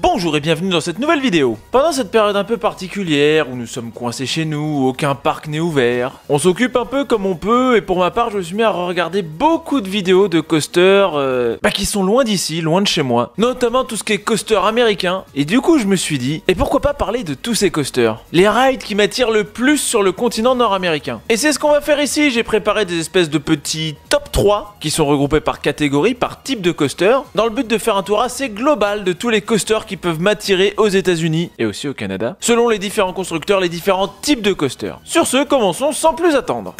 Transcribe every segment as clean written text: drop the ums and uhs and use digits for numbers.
Bonjour et bienvenue dans cette nouvelle vidéo. Pendant cette période un peu particulière où nous sommes coincés chez nous, aucun parc n'est ouvert, on s'occupe un peu comme on peut et pour ma part je me suis mis à regarder beaucoup de vidéos de coasters qui sont loin d'ici, loin de chez moi, notamment tout ce qui est coaster américain et du coup je me suis dit, et pourquoi pas parler de tous ces coasters, les rides qui m'attirent le plus sur le continent nord-américain. Et c'est ce qu'on va faire ici, j'ai préparé des espèces de petits top 3 qui sont regroupés par catégorie, par type de coaster, dans le but de faire un tour assez global de tous les coasters qui peuvent m'attirer aux États-Unis et aussi au Canada, selon les différents constructeurs, les différents types de coasters. Sur ce, commençons sans plus attendre.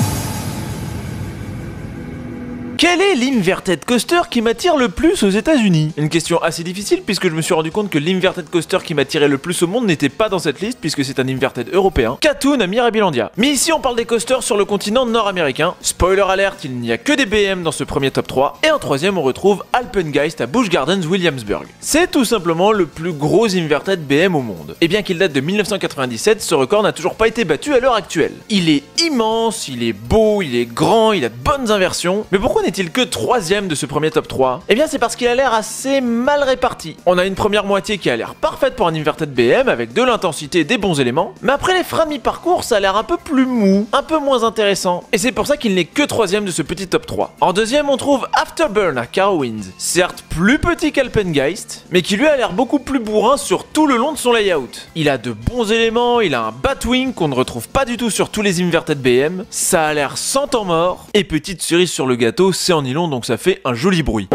Quel est l'inverted coaster qui m'attire le plus aux États-Unis? Une question assez difficile puisque je me suis rendu compte que l'inverted coaster qui m'attirait le plus au monde n'était pas dans cette liste puisque c'est un inverted européen, Katoon à Mirabilandia. Mais ici on parle des coasters sur le continent nord-américain. Spoiler alert, il n'y a que des BM dans ce premier top 3 et en troisième on retrouve Alpengeist à Busch Gardens Williamsburg. C'est tout simplement le plus gros inverted BM au monde. Et bien qu'il date de 1997, ce record n'a toujours pas été battu à l'heure actuelle. Il est immense, il est beau, il est grand, il a de bonnes inversions, mais pourquoi n'est-il que troisième de ce premier top 3? Eh bien c'est parce qu'il a l'air assez mal réparti. On a une première moitié qui a l'air parfaite pour un inverted BM avec de l'intensité et des bons éléments, mais après les freins mi-parcours ça a l'air un peu plus mou, un peu moins intéressant, et c'est pour ça qu'il n'est que troisième de ce petit top 3. En deuxième on trouve Afterburn à Carowinds, certes plus petit qu'Alpengeist, mais qui lui a l'air beaucoup plus bourrin sur tout le long de son layout. Il a de bons éléments, il a un Batwing qu'on ne retrouve pas du tout sur tous les inverted BM, ça a l'air sans temps mort, et petite cerise sur le gâteau, c'est en nylon donc ça fait un joli bruit.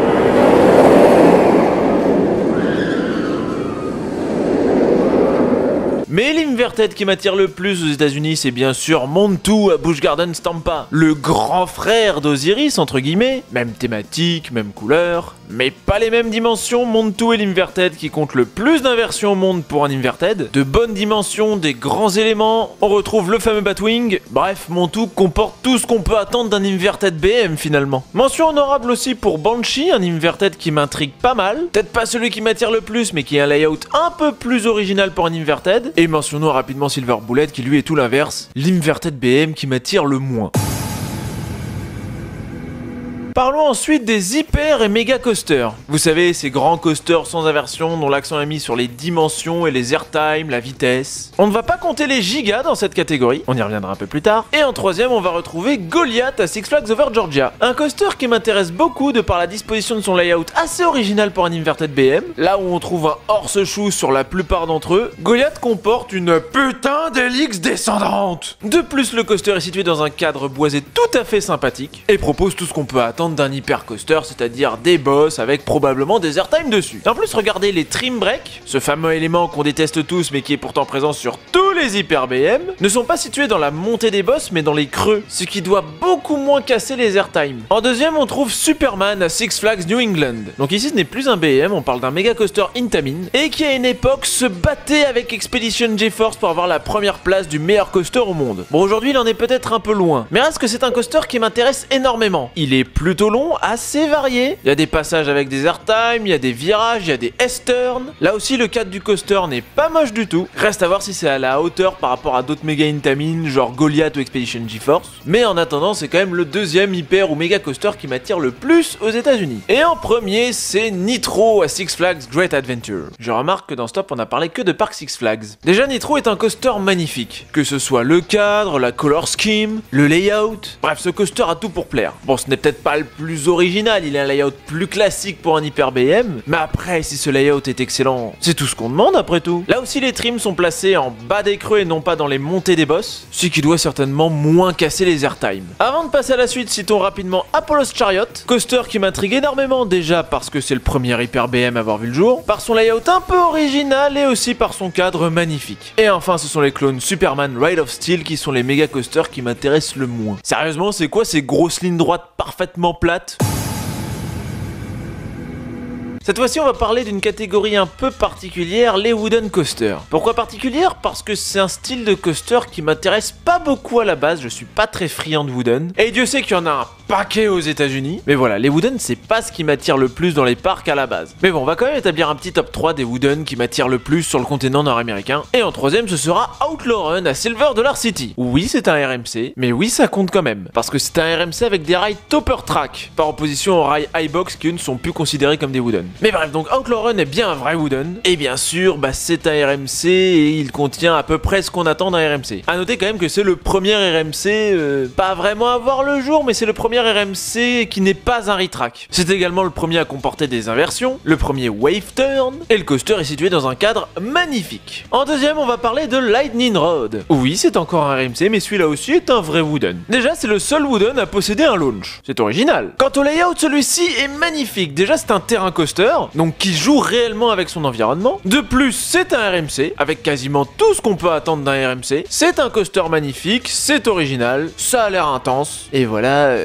Mais l'inverted qui m'attire le plus aux États-Unis, c'est bien sûr Montu à Busch Gardens Tampa, le grand frère d'Osiris entre guillemets, même thématique, même couleur, mais pas les mêmes dimensions. Montu est l'inverted qui compte le plus d'inversions au monde pour un inverted, de bonnes dimensions, des grands éléments, on retrouve le fameux Batwing, bref, Montu comporte tout ce qu'on peut attendre d'un inverted BM finalement. Mention honorable aussi pour Banshee, un inverted qui m'intrigue pas mal, peut-être pas celui qui m'attire le plus, mais qui a un layout un peu plus original pour un inverted. Et mentionnons rapidement Silver Bullet qui lui est tout l'inverse, l'inverted BM qui m'attire le moins. Parlons ensuite des hyper et méga coasters. Vous savez, ces grands coasters sans inversion dont l'accent est mis sur les dimensions et les airtime, la vitesse. On ne va pas compter les gigas dans cette catégorie, on y reviendra un peu plus tard. Et en troisième, on va retrouver Goliath à Six Flags Over Georgia. Un coaster qui m'intéresse beaucoup de par la disposition de son layout assez original pour un inverted BM. Là où on trouve un horse-shoe sur la plupart d'entre eux, Goliath comporte une putain d'hélice descendante. De plus, le coaster est situé dans un cadre boisé tout à fait sympathique et propose tout ce qu'on peut attendre d'un hyper coaster, c'est-à-dire des bosses avec probablement des airtime dessus. En plus, regardez les trim breaks, ce fameux élément qu'on déteste tous mais qui est pourtant présent sur tous les hyper BM, ne sont pas situés dans la montée des bosses mais dans les creux, ce qui doit beaucoup moins casser les airtime. En deuxième, on trouve Superman à Six Flags New England. Donc ici, ce n'est plus un BM, on parle d'un méga coaster Intamin et qui à une époque se battait avec Expedition GeForce pour avoir la première place du meilleur coaster au monde. Bon, aujourd'hui, il en est peut-être un peu loin, mais reste que c'est un coaster qui m'intéresse énormément. Il est plutôt long, assez varié. Il y a des passages avec des airtime, il y a des virages, il y a des S-turns. Là aussi, le cadre du coaster n'est pas moche du tout. Reste à voir si c'est à la hauteur par rapport à d'autres méga Intamin, genre Goliath ou Expedition GeForce. Mais en attendant, c'est quand même le deuxième hyper ou méga coaster qui m'attire le plus aux États-Unis. Et en premier, c'est Nitro à Six Flags Great Adventure. Je remarque que dans ce top, on a parlé que de parc Six Flags. Déjà, Nitro est un coaster magnifique. Que ce soit le cadre, la color scheme, le layout. Bref, ce coaster a tout pour plaire. Bon, ce n'est peut-être pas le plus original, il a un layout plus classique pour un hyper BM, mais après, si ce layout est excellent, c'est tout ce qu'on demande après tout. Là aussi, les trims sont placés en bas des creux et non pas dans les montées des bosses, ce qui doit certainement moins casser les airtime. Avant de passer à la suite, citons rapidement Apollo's Chariot, coaster qui m'intrigue énormément déjà parce que c'est le premier hyper BM à avoir vu le jour, par son layout un peu original et aussi par son cadre magnifique. Et enfin, ce sont les clones Superman Ride of Steel qui sont les méga coasters qui m'intéressent le moins. Sérieusement, c'est quoi ces grosses lignes droites parfaitement plates? Cette fois-ci, on va parler d'une catégorie un peu particulière, les wooden coasters. Pourquoi particulière? Parce que c'est un style de coaster qui m'intéresse pas beaucoup à la base, je suis pas très friand de wooden. Et Dieu sait qu'il y en a un paquet aux États-Unis. Mais voilà, les wooden, c'est pas ce qui m'attire le plus dans les parcs à la base. Mais bon, on va quand même établir un petit top 3 des wooden qui m'attirent le plus sur le continent nord-américain. Et en troisième, ce sera Outlaw Run à Silver Dollar City. Oui, c'est un RMC, mais oui, ça compte quand même. Parce que c'est un RMC avec des rails Topper Track, par opposition aux rails Highbox qui eux ne sont plus considérés comme des wooden. Mais bref, donc Outlaw Run est bien un vrai wooden. Et bien sûr, c'est un RMC et il contient à peu près ce qu'on attend d'un RMC. A noter quand même que c'est le premier RMC, pas vraiment à voir le jour, mais c'est le premier RMC qui n'est pas un retrack. C'est également le premier à comporter des inversions, le premier wave turn, et le coaster est situé dans un cadre magnifique. En deuxième, on va parler de Lightning Rod. Oui, c'est encore un RMC, mais celui-là aussi est un vrai wooden. Déjà, c'est le seul wooden à posséder un launch. C'est original. Quant au layout, celui-ci est magnifique. Déjà, c'est un terrain coaster, donc qui joue réellement avec son environnement. De plus, c'est un RMC, avec quasiment tout ce qu'on peut attendre d'un RMC. C'est un coaster magnifique, c'est original, ça a l'air intense, et voilà...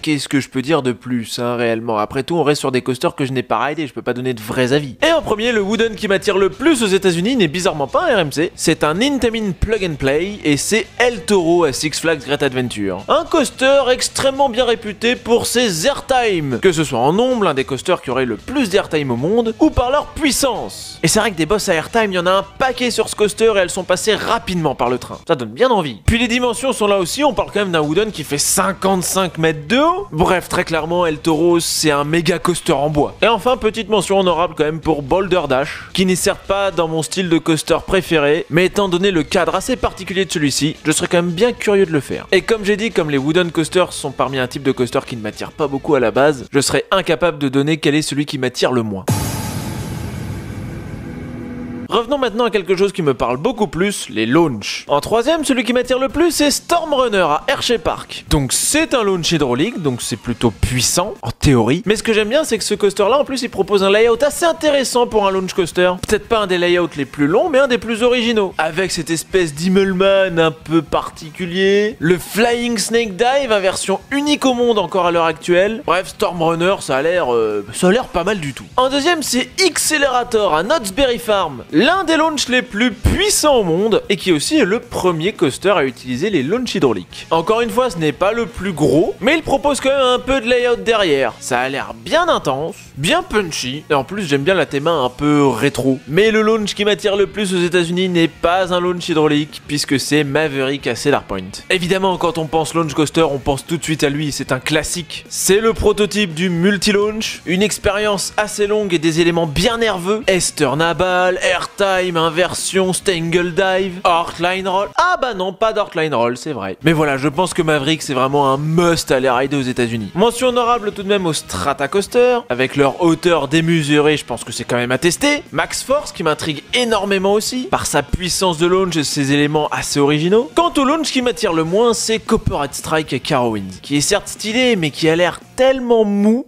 Qu'est-ce que je peux dire de plus, réellement? Après tout, on reste sur des coasters que je n'ai pas ridé, je peux pas donner de vrais avis. Et en premier, le wooden qui m'attire le plus aux États-Unis n'est bizarrement pas un RMC, c'est un Intamin Plug and Play, et c'est El Toro à Six Flags Great Adventure. Un coaster extrêmement bien réputé pour ses airtime, que ce soit en nombre, l'un des coasters qui aurait le plus d'airtime au monde, ou par leur puissance. Et c'est vrai que des boss à airtime, il y en a un paquet sur ce coaster et elles sont passées rapidement par le train. Ça donne bien envie. Puis les dimensions sont là aussi, on parle quand même d'un wooden qui fait 55 mètres de haut. Bref, très clairement, El Toro, c'est un méga coaster en bois. Et enfin, petite mention honorable quand même pour Boulder Dash, qui n'est certes pas dans mon style de coaster préféré, mais étant donné le cadre assez particulier de celui-ci, je serais quand même bien curieux de le faire. Et comme j'ai dit, comme les wooden coasters sont parmi un type de coaster qui ne m'attire pas beaucoup à la base, je serais incapable de donner quel est celui qui m'attire le moins. Revenons maintenant à quelque chose qui me parle beaucoup plus, les launchs. En troisième, celui qui m'attire le plus, c'est Stormrunner à Hershey Park. Donc c'est un launch hydraulique, donc c'est plutôt puissant, en théorie. Mais ce que j'aime bien, c'est que ce coaster-là, en plus, il propose un layout assez intéressant pour un launch coaster. Peut-être pas un des layouts les plus longs, mais un des plus originaux. Avec cette espèce d'Immelman un peu particulier, le Flying Snake Dive, à version unique au monde encore à l'heure actuelle. Bref, Stormrunner, ça a l'air pas mal du tout. En deuxième, c'est Accelerator à Knott's Berry Farm. L'un des launchs les plus puissants au monde et qui aussi est le premier coaster à utiliser les launchs hydrauliques. Encore une fois, ce n'est pas le plus gros, mais il propose quand même un peu de layout derrière. Ça a l'air bien intense, bien punchy, et en plus j'aime bien la théma un peu rétro. Mais le launch qui m'attire le plus aux États-Unis n'est pas un launch hydraulique, puisque c'est Maverick à Cedar Point. Évidemment, quand on pense launch coaster, on pense tout de suite à lui, c'est un classique. C'est le prototype du multi-launch, une expérience assez longue et des éléments bien nerveux. S-Turnable, Airtime, inversion, Stangle Dive, Heartline Roll. Ah bah non, pas d'Heartline Roll, c'est vrai. Mais voilà, je pense que Maverick c'est vraiment un must à aller rider aux États-Unis. Mention honorable tout de même au Strata Coaster, avec leur hauteur démesurée, je pense que c'est quand même à tester. Max Force qui m'intrigue énormément aussi, par sa puissance de launch et ses éléments assez originaux. Quant au launch qui m'attire le moins, c'est Copperhead Strike à Carowinds, qui est certes stylé, mais qui a l'air tellement mou.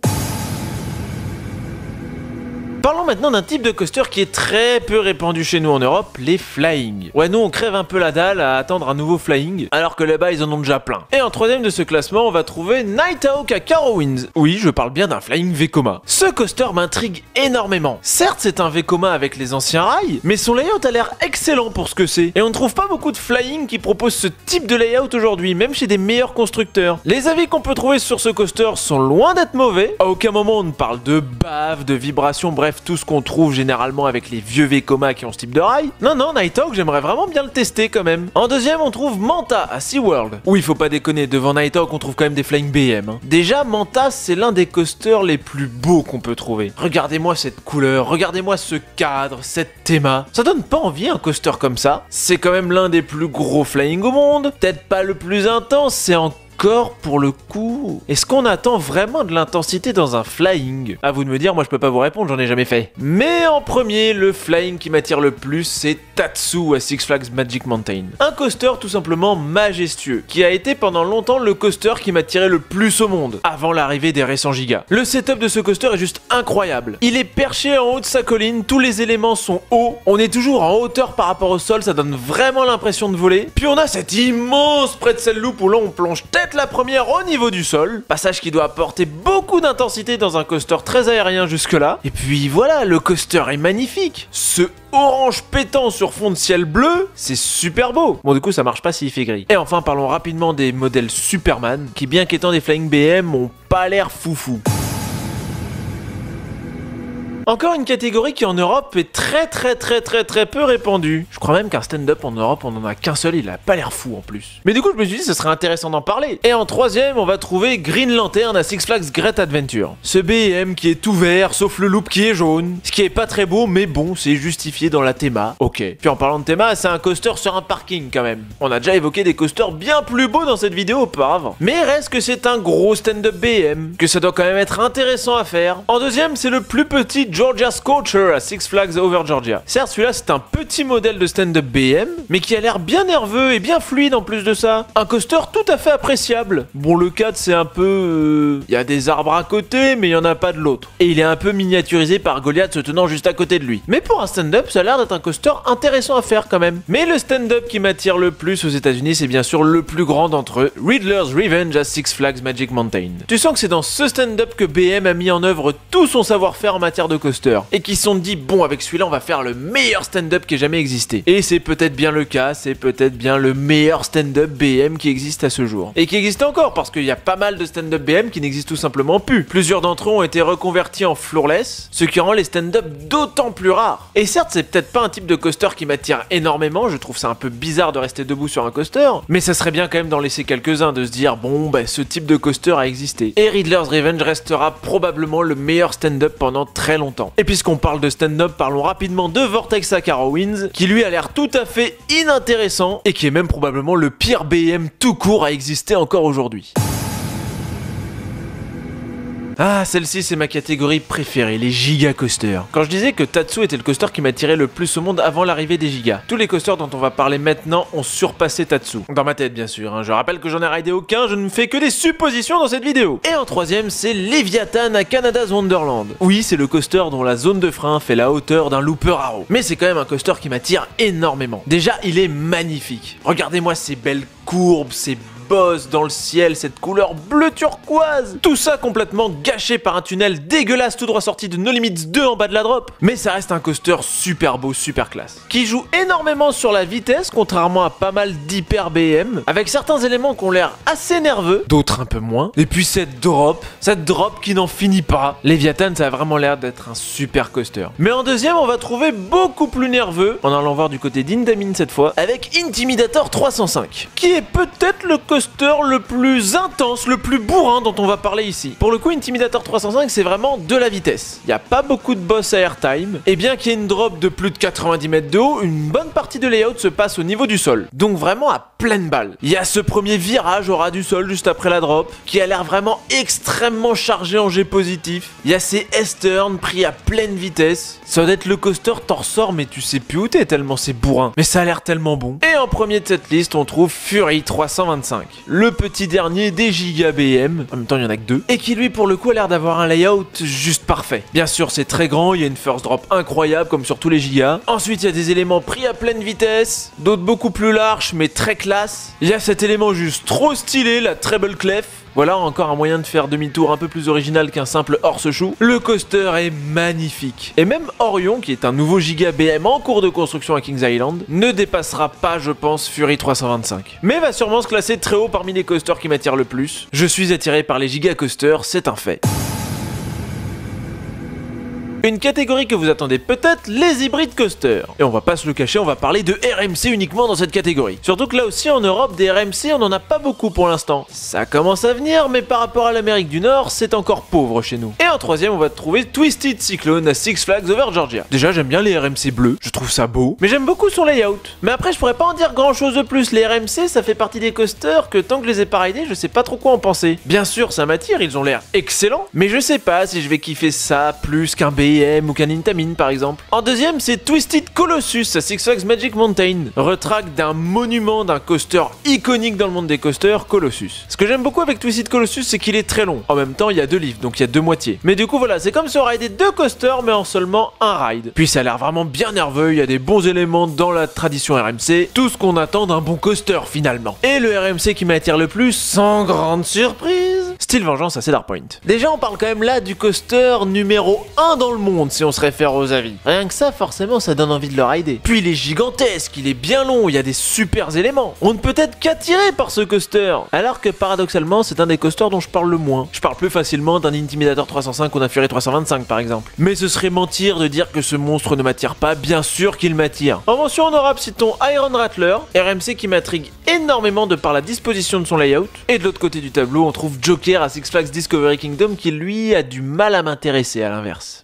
Parlons maintenant d'un type de coaster qui est très peu répandu chez nous en Europe, les flying. Ouais, nous on crève un peu la dalle à attendre un nouveau flying, alors que là-bas ils en ont déjà plein. Et en troisième de ce classement, on va trouver Nighthawk à Carowinds. Oui, je parle bien d'un flying Vekoma. Ce coaster m'intrigue énormément. Certes, c'est un Vekoma avec les anciens rails, mais son layout a l'air excellent pour ce que c'est. Et on ne trouve pas beaucoup de flying qui proposent ce type de layout aujourd'hui, même chez des meilleurs constructeurs. Les avis qu'on peut trouver sur ce coaster sont loin d'être mauvais. À aucun moment on ne parle de bave, de vibration, bref, tout ce qu'on trouve généralement avec les vieux Vekoma qui ont ce type de rail. Non, Nighthawk, j'aimerais vraiment bien le tester quand même. En deuxième, on trouve Manta à SeaWorld. Oui, faut pas déconner, devant Nighthawk, on trouve quand même des Flying BM. Déjà, Manta, c'est l'un des coasters les plus beaux qu'on peut trouver. Regardez-moi cette couleur, regardez-moi ce cadre, cette théma. Ça donne pas envie un coaster comme ça. C'est quand même l'un des plus gros Flying au monde. Peut-être pas le plus intense, c'est encore pour le coup. Est-ce qu'on attend vraiment de l'intensité dans un flying? À vous de me dire, moi je peux pas vous répondre, j'en ai jamais fait. Mais en premier, le flying qui m'attire le plus, c'est Tatsu à Six Flags Magic Mountain. Un coaster tout simplement majestueux, qui a été pendant longtemps le coaster qui m'attirait le plus au monde, avant l'arrivée des récents gigas. Le setup de ce coaster est juste incroyable. Il est perché en haut de sa colline, tous les éléments sont hauts, on est toujours en hauteur par rapport au sol, ça donne vraiment l'impression de voler. Puis on a cette immense pretzel loop où là on plonge tellement peut-être la première au niveau du sol, passage qui doit apporter beaucoup d'intensité dans un coaster très aérien jusque-là. Et puis voilà, le coaster est magnifique. Ce orange pétant sur fond de ciel bleu, c'est super beau. Bon, du coup, ça marche pas s'il fait gris. Et enfin, parlons rapidement des modèles Superman, qui bien qu'étant des Flying BM, ont pas l'air foufou. Encore une catégorie qui en Europe est très peu répandue. Je crois même qu'un stand-up en Europe, on en a qu'un seul, il a pas l'air fou en plus. Mais du coup, je me suis dit ce serait intéressant d'en parler. Et en troisième, on va trouver Green Lantern à Six Flags Great Adventure. Ce BM qui est tout vert, sauf le loop qui est jaune. Ce qui est pas très beau, mais bon, c'est justifié dans la théma. Ok. Puis en parlant de théma, c'est un coaster sur un parking quand même. On a déjà évoqué des coasters bien plus beaux dans cette vidéo auparavant. Mais reste que c'est un gros stand-up BM, que ça doit quand même être intéressant à faire. En deuxième, c'est le plus petit Georgia Scorcher à Six Flags Over Georgia. Certes, celui-là c'est un petit modèle de stand-up BM, mais qui a l'air bien nerveux et bien fluide en plus de ça. Un coaster tout à fait appréciable. Bon, le cadre c'est un peu... Il y a des arbres à côté, mais il y en a pas de l'autre. Et il est un peu miniaturisé par Goliath se tenant juste à côté de lui. Mais pour un stand-up, ça a l'air d'être un coaster intéressant à faire quand même. Mais le stand-up qui m'attire le plus aux États-Unis, c'est bien sûr le plus grand d'entre eux, Riddler's Revenge à Six Flags Magic Mountain. Tu sens que c'est dans ce stand-up que BM a mis en œuvre tout son savoir-faire en matière de coaster. Et qui se sont dit, bon, avec celui-là on va faire le meilleur stand-up qui ait jamais existé. Et c'est peut-être bien le cas, c'est peut-être bien le meilleur stand-up BM qui existe à ce jour. Et qui existe encore, parce qu'il y a pas mal de stand-up BM qui n'existent tout simplement plus. Plusieurs d'entre eux ont été reconvertis en floorless, ce qui rend les stand-up d'autant plus rares. Et certes, c'est peut-être pas un type de coaster qui m'attire énormément, je trouve ça un peu bizarre de rester debout sur un coaster, mais ça serait bien quand même d'en laisser quelques-uns, de se dire, bon, bah ce type de coaster a existé. Et Riddler's Revenge restera probablement le meilleur stand-up pendant très longtemps. Et puisqu'on parle de stand-up, parlons rapidement de Vortex à Carowinds, qui lui a l'air tout à fait inintéressant et qui est même probablement le pire BM tout court à exister encore aujourd'hui. Ah, celle-ci c'est ma catégorie préférée, les giga coasters. Quand je disais que Tatsu était le coaster qui m'attirait le plus au monde avant l'arrivée des gigas, tous les coasters dont on va parler maintenant ont surpassé Tatsu. Dans ma tête bien sûr, hein. Je rappelle que j'en ai raidé aucun, je ne fais que des suppositions dans cette vidéo. Et en troisième, c'est Leviathan à Canada's Wonderland. Oui, c'est le coaster dont la zone de frein fait la hauteur d'un looper arrow. Mais c'est quand même un coaster qui m'attire énormément. Déjà, il est magnifique. Regardez-moi ces belles courbes, ces bosse dans le ciel, cette couleur bleu turquoise. Tout ça complètement gâché par un tunnel dégueulasse tout droit sorti de No Limits 2 en bas de la drop. Mais ça reste un coaster super beau, super classe, qui joue énormément sur la vitesse, contrairement à pas mal d'hyper BM, avec certains éléments qui ont l'air assez nerveux, d'autres un peu moins. Et puis cette drop qui n'en finit pas. Leviathan, ça a vraiment l'air d'être un super coaster. Mais en deuxième, on va trouver beaucoup plus nerveux, en allant voir du côté d'Indamin cette fois, avec Intimidator 305, qui est peut-être le coaster le plus intense, le plus bourrin dont on va parler ici. Pour le coup, Intimidator 305, c'est vraiment de la vitesse. Il n'y a pas beaucoup de boss à airtime, et bien qu'il y ait une drop de plus de 90 mètres de haut, une bonne partie de layout se passe au niveau du sol. Donc vraiment à pleine balle. Il y a ce premier virage au ras du sol juste après la drop, qui a l'air vraiment extrêmement chargé en jet positif. Il y a ces S-turns pris à pleine vitesse. Ça doit être le coaster, t'en ressors, mais tu sais plus où t'es tellement c'est bourrin. Mais ça a l'air tellement bon. Et en premier de cette liste, on trouve Fury 325. Le petit dernier des Giga BM, en même temps il y en a que deux, et qui lui pour le coup a l'air d'avoir un layout juste parfait. Bien sûr c'est très grand, il y a une first drop incroyable comme sur tous les Giga. Ensuite il y a des éléments pris à pleine vitesse, d'autres beaucoup plus larges mais très classe. Il y a cet élément juste trop stylé, la treble clef. Voilà encore un moyen de faire demi-tour un peu plus original qu'un simple horse-shoe. Le coaster est magnifique. Et même Orion, qui est un nouveau Giga BM en cours de construction à Kings Island, ne dépassera pas, je pense, Fury 325. Mais va sûrement se classer très haut parmi les coasters qui m'attirent le plus. Je suis attiré par les Giga coasters, c'est un fait. Une catégorie que vous attendez peut-être, les hybrides coasters. Et on va pas se le cacher, on va parler de RMC uniquement dans cette catégorie. Surtout que là aussi en Europe, des RMC on en a pas beaucoup pour l'instant. Ça commence à venir, mais par rapport à l'Amérique du Nord, c'est encore pauvre chez nous. Et en troisième, on va trouver Twisted Cyclone à Six Flags Over Georgia. Déjà j'aime bien les RMC bleus, je trouve ça beau, mais j'aime beaucoup son layout. Mais après je pourrais pas en dire grand chose de plus, les RMC ça fait partie des coasters que tant que je les ai pas raidés, je sais pas trop quoi en penser. Bien sûr ça m'attire, ils ont l'air excellents, mais je sais pas si je vais kiffer ça plus qu'un BM BM ou qu'un Intamin par exemple. En deuxième, c'est Twisted Colossus à Six Flags Magic Mountain, retraque d'un monument d'un coaster iconique dans le monde des coasters, Colossus. Ce que j'aime beaucoup avec Twisted Colossus, c'est qu'il est très long. En même temps, il y a 2 livres, donc il y a 2 moitiés. Mais du coup, voilà, c'est comme si on raidait 2 coasters, mais en seulement un ride. Puis ça a l'air vraiment bien nerveux, il y a des bons éléments dans la tradition RMC, tout ce qu'on attend d'un bon coaster finalement. Et le RMC qui m'attire le plus, sans grande surprise, Steel Vengeance à Cedar Point. Déjà, on parle quand même là du coaster numéro 1 dans le monde, si on se réfère aux avis. Rien que ça, forcément, ça donne envie de le rider. Puis il est gigantesque, il est bien long, il y a des super éléments. On ne peut être qu'attiré par ce coaster. Alors que paradoxalement, c'est un des coasters dont je parle le moins. Je parle plus facilement d'un Intimidator 305 ou d'un Fury 325 par exemple. Mais ce serait mentir de dire que ce monstre ne m'attire pas, bien sûr qu'il m'attire. En mention honorable, citons Iron Rattler, RMC qui m'intrigue énormément de par la disposition de son layout. Et de l'autre côté du tableau, on trouve Joker à Six Flags Discovery Kingdom qui lui a du mal à m'intéresser à l'inverse.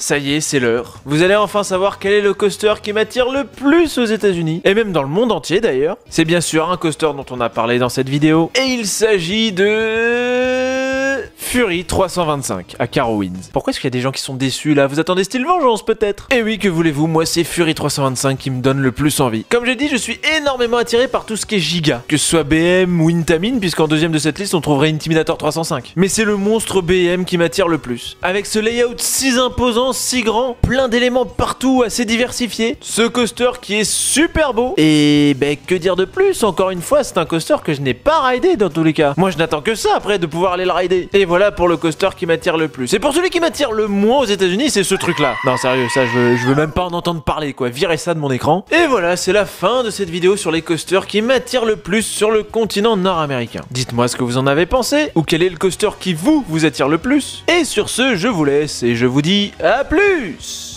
Ça y est, c'est l'heure. Vous allez enfin savoir quel est le coaster qui m'attire le plus aux États-Unis, et même dans le monde entier d'ailleurs. C'est bien sûr un coaster dont on a parlé dans cette vidéo, et il s'agit de Fury 325 à Carowinds. Pourquoi est-ce qu'il y a des gens qui sont déçus là? Vous attendez Steel Vengeance peut-être? Et oui, que voulez-vous, moi c'est Fury 325 qui me donne le plus envie. Comme j'ai dit, je suis énormément attiré par tout ce qui est giga, que ce soit BM ou Intamin, puisqu'en deuxième de cette liste on trouverait Intimidator 305. Mais c'est le monstre BM qui m'attire le plus. Avec ce layout si imposant, si grand, plein d'éléments partout, assez diversifiés, ce coaster qui est super beau, et ben que dire de plus? Encore une fois, c'est un coaster que je n'ai pas ridé dans tous les cas. Moi je n'attends que ça après de pouvoir aller le rider. Et voilà pour le coaster qui m'attire le plus. Et pour celui qui m'attire le moins aux États-Unis, c'est ce truc là. Non sérieux, ça je veux même pas en entendre parler quoi, virez ça de mon écran. Et voilà, c'est la fin de cette vidéo sur les coasters qui m'attirent le plus sur le continent nord-américain. Dites-moi ce que vous en avez pensé, ou quel est le coaster qui vous attire le plus. Et sur ce, je vous laisse et je vous dis à plus.